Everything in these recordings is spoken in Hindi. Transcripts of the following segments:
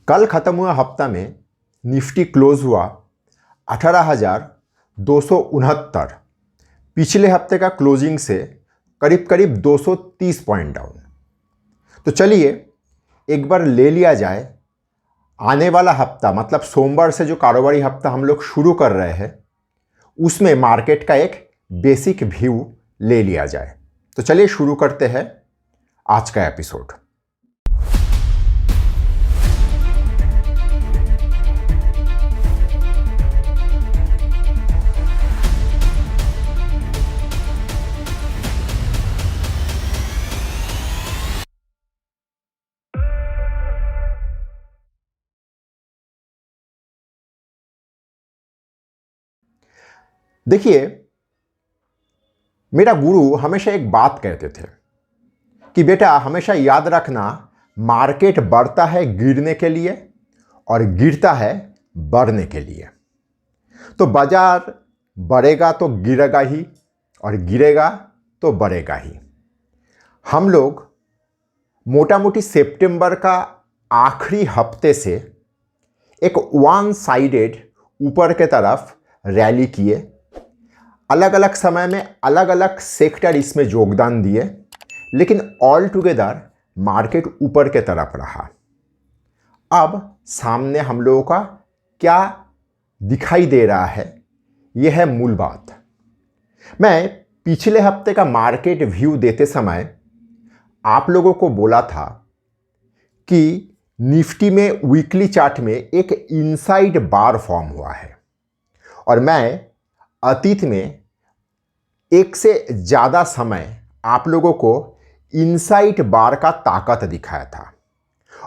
कल ख़त्म हुआ हफ्ता में निफ्टी क्लोज हुआ 18,269। पिछले हफ्ते का क्लोजिंग से करीब करीब 230 पॉइंट डाउन। तो चलिए एक बार ले लिया जाए आने वाला हफ्ता, मतलब सोमवार से जो कारोबारी हफ्ता हम लोग शुरू कर रहे हैं उसमें मार्केट का एक बेसिक व्यू ले लिया जाए। तो चलिए शुरू करते हैं आज का एपिसोड। देखिए, मेरा गुरु हमेशा एक बात कहते थे कि बेटा हमेशा याद रखना, मार्केट बढ़ता है गिरने के लिए और गिरता है बढ़ने के लिए। तो बाजार बढ़ेगा तो गिरेगा ही और गिरेगा तो बढ़ेगा ही। हम लोग मोटा मोटी सितंबर का आखिरी हफ्ते से एक वन साइडेड ऊपर के तरफ रैली किए। अलग अलग समय में अलग अलग सेक्टर इसमें योगदान दिए, लेकिन ऑल टुगेदर मार्केट ऊपर के तरफ रहा। अब सामने हम लोगों का क्या दिखाई दे रहा है, यह है मूल बात। मैं पिछले हफ्ते का मार्केट व्यू देते समय आप लोगों को बोला था कि निफ्टी में वीकली चार्ट में एक इनसाइड बार फॉर्म हुआ है और मैं अतीत में एक से ज़्यादा समय आप लोगों को इनसाइड बार का ताकत दिखाया था।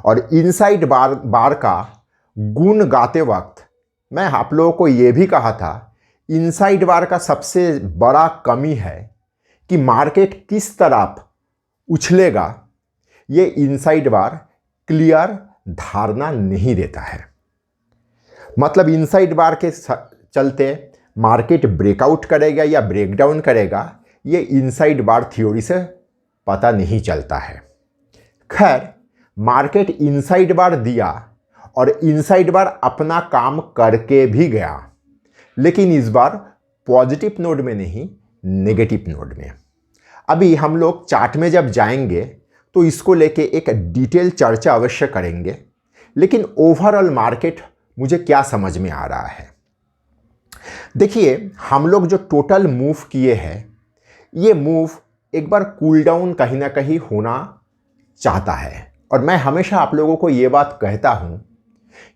और इनसाइड बार का गुण गाते वक्त मैं आप लोगों को ये भी कहा था, इनसाइड बार का सबसे बड़ा कमी है कि मार्केट किस तरफ उछलेगा, ये इनसाइड बार क्लियर धारणा नहीं देता है। मतलब इनसाइड बार के चलते मार्केट ब्रेकआउट करेगा या ब्रेकडाउन करेगा, ये इनसाइड बार थ्योरी से पता नहीं चलता है। खैर, मार्केट इनसाइड बार दिया और इनसाइड बार अपना काम करके भी गया, लेकिन इस बार पॉजिटिव नोड में नहीं, नेगेटिव नोड में। अभी हम लोग चार्ट में जब जाएंगे तो इसको लेके एक डिटेल चर्चा अवश्य करेंगे, लेकिन ओवरऑल मार्केट मुझे क्या समझ में आ रहा है। देखिए, हम लोग जो टोटल मूव किए हैं, ये मूव एक बार कूल डाउन कहीं ना कहीं होना चाहता है। और मैं हमेशा आप लोगों को ये बात कहता हूँ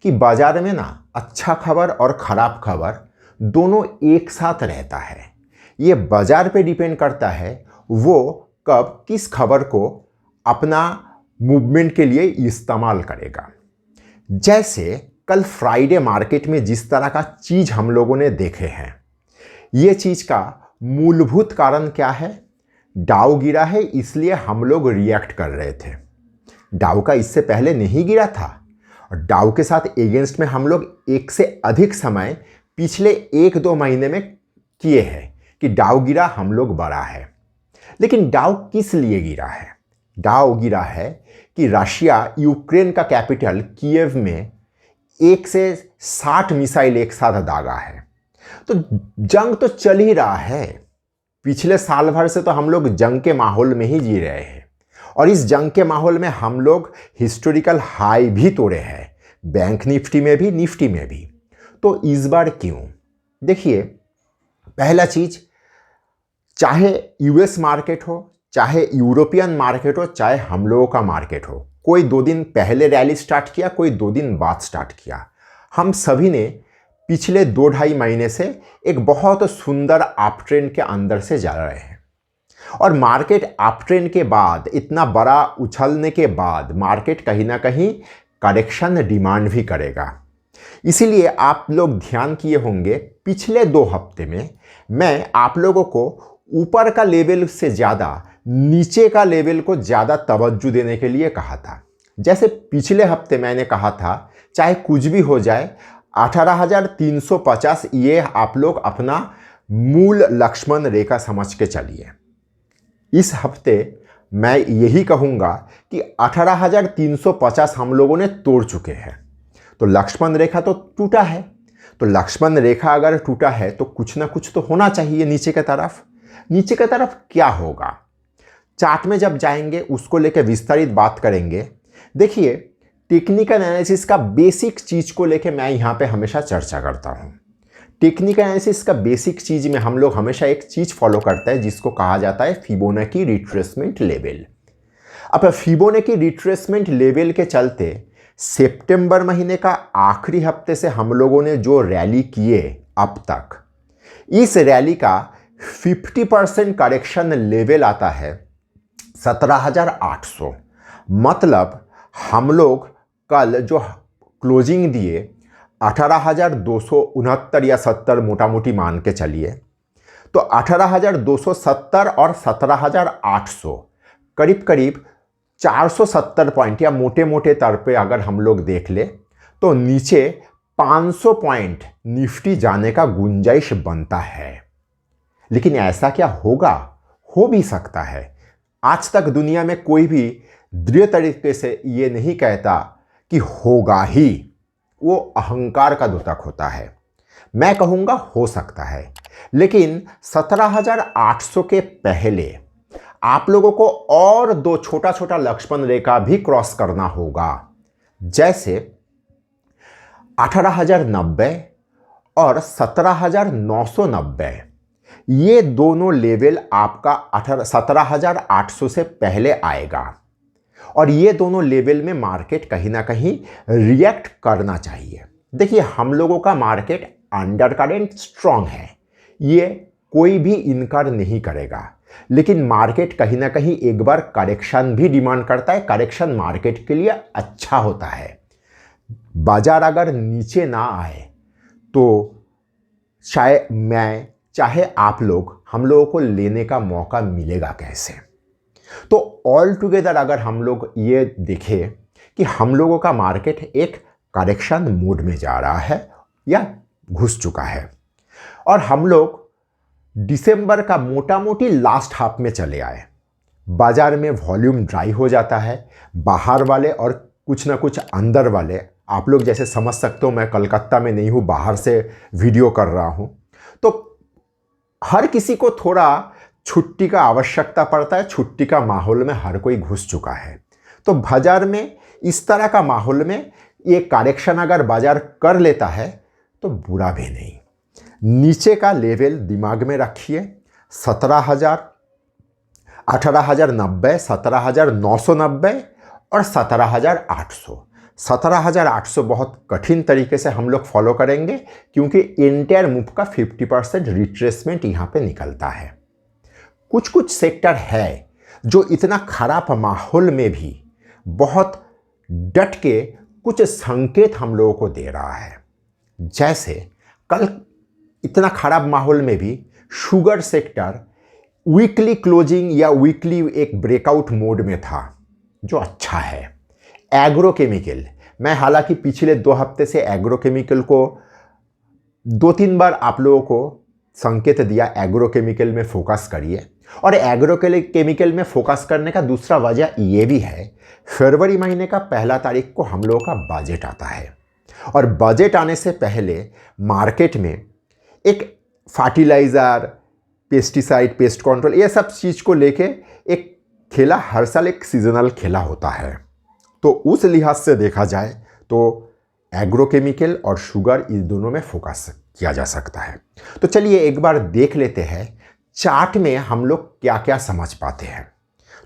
कि बाजार में ना अच्छा खबर और ख़राब खबर दोनों एक साथ रहता है। ये बाजार पे डिपेंड करता है वो कब किस खबर को अपना मूवमेंट के लिए इस्तेमाल करेगा। जैसे कल फ्राइडे मार्केट में जिस तरह का चीज़ हम लोगों ने देखे हैं, ये चीज़ का मूलभूत कारण क्या है? डाउ गिरा है, इसलिए हम लोग रिएक्ट कर रहे थे। डाउ का इससे पहले नहीं गिरा था और डाउ के साथ एगेंस्ट में हम लोग एक से अधिक समय पिछले 1-2 महीने में किए हैं कि डाउ गिरा, हम लोग बढ़ा है। लेकिन डाउ किस लिए गिरा है? डाउ गिरा है कि रशिया यूक्रेन का कैपिटल कीव में 1 से 60 मिसाइल एक साथ दागा है। तो जंग तो चल ही रहा है। पिछले साल भर से तो हम लोग जंग के माहौल में ही जी रहे हैं और इस जंग के माहौल में हम लोग हिस्टोरिकल हाई भी तोड़े हैं, बैंक निफ्टी में भी, निफ्टी में भी। तो इस बार क्यों? देखिए, पहला चीज, चाहे यूएस मार्केट हो, चाहे यूरोपियन मार्केट हो, चाहे हम लोगों का मार्केट हो, कोई 2 दिन पहले रैली स्टार्ट किया, कोई 2 दिन बाद स्टार्ट किया, हम सभी ने पिछले 2-2.5 महीने से एक बहुत सुंदर अप ट्रेंड के अंदर से जा रहे हैं। और मार्केट अप ट्रेंड के बाद, इतना बड़ा उछलने के बाद, मार्केट कहीं ना कहीं करेक्शन डिमांड भी करेगा। इसीलिए आप लोग ध्यान किए होंगे, पिछले 2 हफ्ते में मैं आप लोगों को ऊपर का लेवल से ज़्यादा नीचे का लेवल को ज़्यादा तवज्जो देने के लिए कहा था। जैसे पिछले हफ्ते मैंने कहा था, चाहे कुछ भी हो जाए, 18,350 ये आप लोग अपना मूल लक्ष्मण रेखा समझ के चलिए। इस हफ्ते मैं यही कहूँगा कि 18,350 हम लोगों ने तोड़ चुके हैं। तो लक्ष्मण रेखा तो टूटा है, तो लक्ष्मण रेखा अगर टूटा है तो कुछ ना कुछ तो होना चाहिए नीचे की तरफ। नीचे की तरफ क्या होगा, चार्ट में जब जाएंगे उसको लेकर विस्तारित बात करेंगे। देखिए, टेक्निकल एनालिसिस का बेसिक चीज को लेकर मैं यहाँ पे हमेशा चर्चा करता हूँ। टेक्निकल एनालिसिस का बेसिक चीज में हम लोग हमेशा एक चीज फॉलो करते हैं जिसको कहा जाता है फिबोनाची रिट्रेसमेंट लेवल। अब फिबोनाची रिट्रेसमेंट लेवल के चलते सितंबर महीने का आखिरी हफ्ते से हम लोगों ने जो रैली किए अब तक, इस रैली का 50% करेक्शन लेवल आता है 17,800। मतलब हम लोग कल जो क्लोजिंग दिए 18,269 या 70 मोटा मोटी मान के चलिए, तो 18,270 और 17,800 करीब करीब 470 पॉइंट या मोटे मोटे तौर पे अगर हम लोग देख ले तो नीचे 500 पॉइंट निफ्टी जाने का गुंजाइश बनता है। लेकिन ऐसा क्या होगा? हो भी सकता है। आज तक दुनिया में कोई भी दृढ़ तरीके से ये नहीं कहता कि होगा ही, वो अहंकार का द्योतक होता है। मैं कहूँगा हो सकता है, लेकिन 17,800 के पहले आप लोगों को और दो छोटा छोटा लक्ष्मण रेखा भी क्रॉस करना होगा, जैसे 18,090 और 17,990। ये दोनों लेवल आपका 17,800 से पहले आएगा और ये दोनों लेवल में मार्केट कहीं ना कहीं रिएक्ट करना चाहिए। देखिए, हम लोगों का मार्केट अंडर करेंट स्ट्रांग है, ये कोई भी इनकार नहीं करेगा, लेकिन मार्केट कहीं ना कहीं एक बार करेक्शन भी डिमांड करता है। करेक्शन मार्केट के लिए अच्छा होता है। बाजार अगर नीचे ना आए तो शायद मैं चाहे आप लोग हम लोगों को लेने का मौका मिलेगा कैसे। तो ऑल टुगेदर अगर हम लोग ये देखें कि हम लोगों का मार्केट एक करेक्शन मोड में जा रहा है या घुस चुका है, और हम लोग दिसंबर का मोटा मोटी लास्ट हाफ में चले आए, बाजार में वॉल्यूम ड्राई हो जाता है। बाहर वाले और कुछ ना कुछ अंदर वाले, आप लोग जैसे समझ सकते हो मैं कलकत्ता में नहीं हूँ, बाहर से वीडियो कर रहा हूँ, तो हर किसी को थोड़ा छुट्टी का आवश्यकता पड़ता है। छुट्टी का माहौल में हर कोई घुस चुका है, तो बाजार में इस तरह का माहौल में ये करेक्शन अगर बाजार कर लेता है तो बुरा भी नहीं। नीचे का लेवल दिमाग में रखिए, 17,000, 18,090, 17,990 और 17,800। 17,800 बहुत कठिन तरीके से हम लोग फॉलो करेंगे, क्योंकि इंटायर मूव का 50% रिट्रेसमेंट यहाँ पे निकलता है। कुछ कुछ सेक्टर है जो इतना खराब माहौल में भी बहुत डट के कुछ संकेत हम लोगों को दे रहा है। जैसे कल इतना खराब माहौल में भी शुगर सेक्टर वीकली क्लोजिंग या वीकली एक ब्रेकआउट मोड में था, जो अच्छा है। एग्रोकेमिकल, मैं हालांकि पिछले 2 हफ्ते से एग्रोकेमिकल को 2-3 बार आप लोगों को संकेत दिया, एग्रोकेमिकल में फोकस करिए। और एग्रोकेमिकल में फोकस करने का दूसरा वजह ये भी है, फरवरी महीने का 1 तारीख को हम लोगों का बजट आता है, और बजट आने से पहले मार्केट में एक फर्टिलाइज़र, पेस्टिसाइड, पेस्ट कंट्रोल, ये सब चीज़ को लेके एक खेला हर साल एक सीजनल खेला होता है। तो उस लिहाज से देखा जाए तो एग्रोकेमिकल और शुगर, इस दोनों में फोकस किया जा सकता है। तो चलिए एक बार देख लेते हैं चार्ट में हम लोग क्या क्या समझ पाते हैं।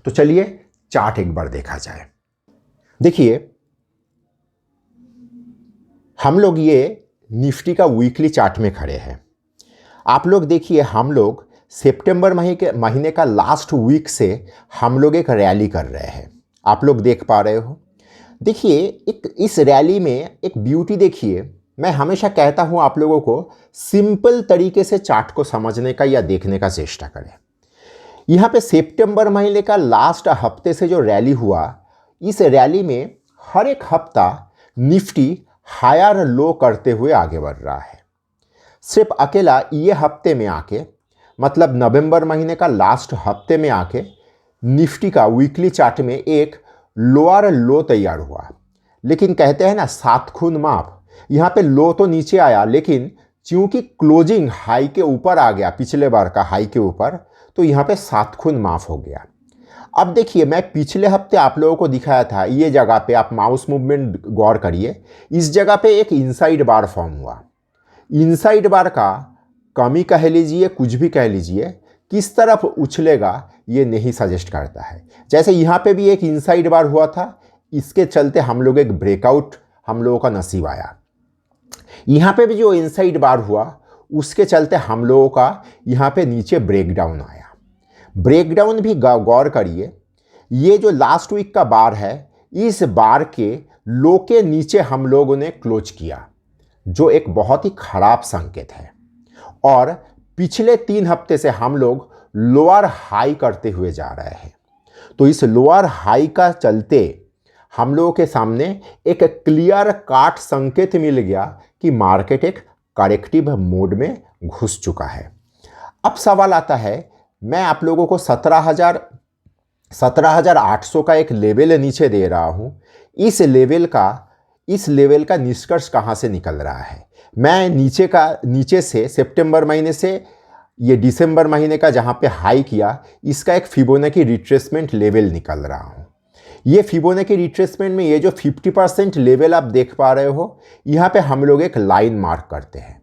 तो चलिए चार्ट एक बार देखा जाए। देखिए, हम लोग ये निफ्टी का वीकली चार्ट में खड़े हैं। आप लोग देखिए, हम लोग सितंबर महीने का लास्ट वीक से हम लोग एक रैली कर रहे हैं, आप लोग देख पा रहे हो। देखिए, एक इस रैली में एक ब्यूटी देखिए। मैं हमेशा कहता हूँ आप लोगों को सिंपल तरीके से चार्ट को समझने का या देखने का चेष्टा करें। यहाँ पे सितंबर महीने का लास्ट हफ्ते से जो रैली हुआ, इस रैली में हर एक हफ्ता निफ्टी हायर लो करते हुए आगे बढ़ रहा है। सिर्फ अकेला ये हफ्ते में आके, मतलब नवंबर महीने का लास्ट हफ्ते में आके निफ्टी का वीकली चार्ट में एक लोअर लो तैयार हुआ, लेकिन कहते हैं ना सात खून माफ, यहाँ पे लो तो नीचे आया, लेकिन चूंकि क्लोजिंग हाई के ऊपर आ गया, पिछले बार का हाई के ऊपर, तो यहाँ पे सात खून माफ हो गया। अब देखिए, मैं पिछले हफ्ते आप लोगों को दिखाया था, ये जगह पे आप माउस मूवमेंट गौर करिए, इस जगह पे एक इनसाइड बार फॉर्म हुआ। इनसाइड बार का कमी कह लीजिए, कुछ भी कह लीजिए, किस तरफ उछलेगा ये नहीं सजेस्ट करता है। जैसे यहाँ पे भी एक इनसाइड बार हुआ था, इसके चलते हम लोग एक ब्रेकआउट हम लोगों का नसीब आया। यहाँ पे भी जो इनसाइड बार हुआ उसके चलते हम लोगों का यहाँ पे नीचे ब्रेकडाउन आया। ब्रेकडाउन भी गौर करिए, ये जो लास्ट वीक का बार है, इस बार के लो के नीचे हम लोगों ने क्लोज किया, जो एक बहुत ही खराब संकेत है। और पिछले 3 हफ्ते से हम लोग लोअर हाई करते हुए जा रहे हैं। तो इस लोअर हाई का चलते हम लोगों के सामने एक क्लियर काट संकेत मिल गया कि मार्केट एक करेक्टिव मोड में घुस चुका है। अब सवाल आता है, मैं आप लोगों को 17,800 का एक लेवल नीचे दे रहा हूं। इस लेवल का निष्कर्ष कहां से निकल रहा है? मैं नीचे से सितंबर महीने से ये दिसंबर महीने का जहां पे हाई किया, इसका एक फिबोनाची रिट्रेसमेंट लेवल निकल रहा हूं। ये फिबोनाची रिट्रेसमेंट में ये जो 50% लेवल आप देख पा रहे हो, यहाँ पे हम लोग एक लाइन मार्क करते हैं।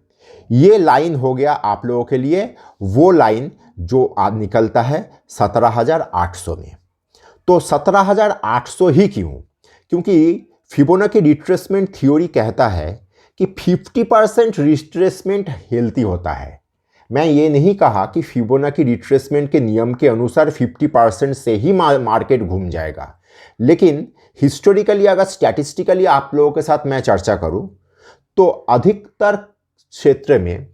ये लाइन हो गया आप लोगों के लिए वो लाइन जो आज निकलता है 17,800 में। तो 17,800 ही क्यों? क्योंकि फिबोनाची रिट्रेसमेंट थ्योरी कहता है कि 50% रिट्रेसमेंट हेल्थी होता है। मैं ये नहीं कहा कि फिबोनाची रिट्रेसमेंट के नियम के अनुसार 50% से ही मार्केट घूम जाएगा, लेकिन हिस्टोरिकली अगर स्टैटिस्टिकली आप लोगों के साथ मैं चर्चा करूं, तो अधिकतर क्षेत्र में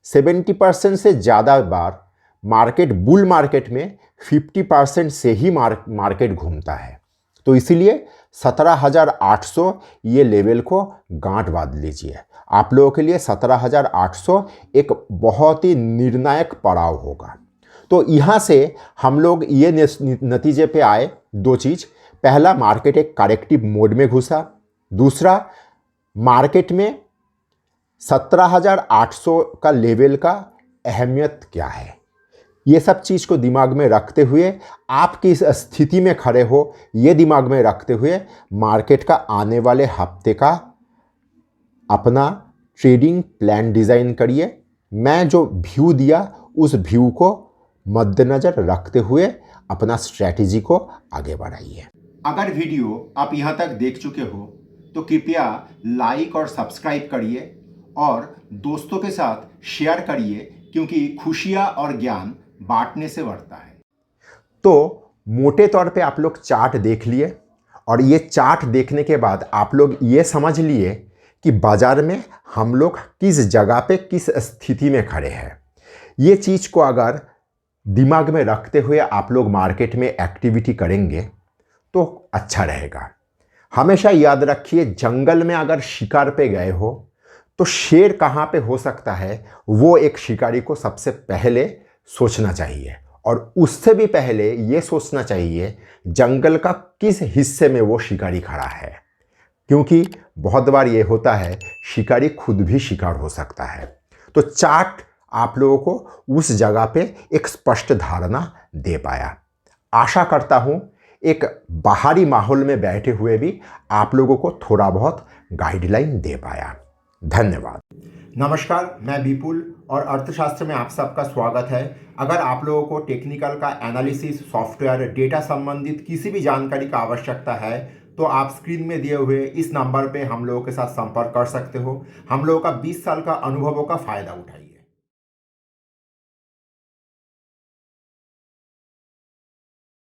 70% से ज़्यादा बार मार्केट, बुल मार्केट में 50% से ही मार्केट घूमता है। तो इसीलिए 17,800 ये लेवल को गांठ बांध लीजिए। आप लोगों के लिए 17,800 एक बहुत ही निर्णायक पड़ाव होगा। तो यहाँ से हम लोग ये नतीजे पे आए, 2 चीज़। पहला, मार्केट एक करेक्टिव मोड में घुसा। दूसरा, मार्केट में 17,800 का लेवल का अहमियत क्या है, ये सब चीज़ को दिमाग में रखते हुए, आप किस स्थिति में खड़े हो ये दिमाग में रखते हुए, मार्केट का आने वाले हफ्ते का अपना ट्रेडिंग प्लान डिज़ाइन करिए। मैं जो व्यू दिया उस व्यू को मद्देनज़र रखते हुए अपना स्ट्रैटेजी को आगे बढ़ाइए। अगर वीडियो आप यहाँ तक देख चुके हो तो कृपया लाइक और सब्सक्राइब करिए और दोस्तों के साथ शेयर करिए, क्योंकि खुशियाँ और ज्ञान बांटने से बढ़ता है। तो मोटे तौर पे आप लोग चार्ट देख लिए, और ये चार्ट देखने के बाद आप लोग ये समझ लिए कि बाजार में हम लोग किस जगह पे, किस स्थिति में खड़े हैं। ये चीज़ को अगर दिमाग में रखते हुए आप लोग मार्केट में एक्टिविटी करेंगे तो अच्छा रहेगा। हमेशा याद रखिए, जंगल में अगर शिकार पे गए हो तो शेर कहाँ पे हो सकता है, वो एक शिकारी को सबसे पहले सोचना चाहिए, और उससे भी पहले ये सोचना चाहिए जंगल का किस हिस्से में वो शिकारी खड़ा है, क्योंकि बहुत बार ये होता है शिकारी खुद भी शिकार हो सकता है। तो चार्ट आप लोगों को उस जगह पे एक स्पष्ट धारणा दे पाया। आशा करता हूँ एक बाहरी माहौल में बैठे हुए भी आप लोगों को थोड़ा बहुत गाइडलाइन दे पाया। धन्यवाद। नमस्कार, मैं विपुल और अर्थशास्त्र में आप सबका स्वागत है। अगर आप लोगों को टेक्निकल का एनालिसिस, सॉफ्टवेयर, डेटा संबंधित किसी भी जानकारी का आवश्यकता है तो आप स्क्रीन में दिए हुए इस नंबर पे हम लोगों के साथ संपर्क कर सकते हो। हम लोगों का 20 साल का अनुभवों का फ़ायदा उठाइए।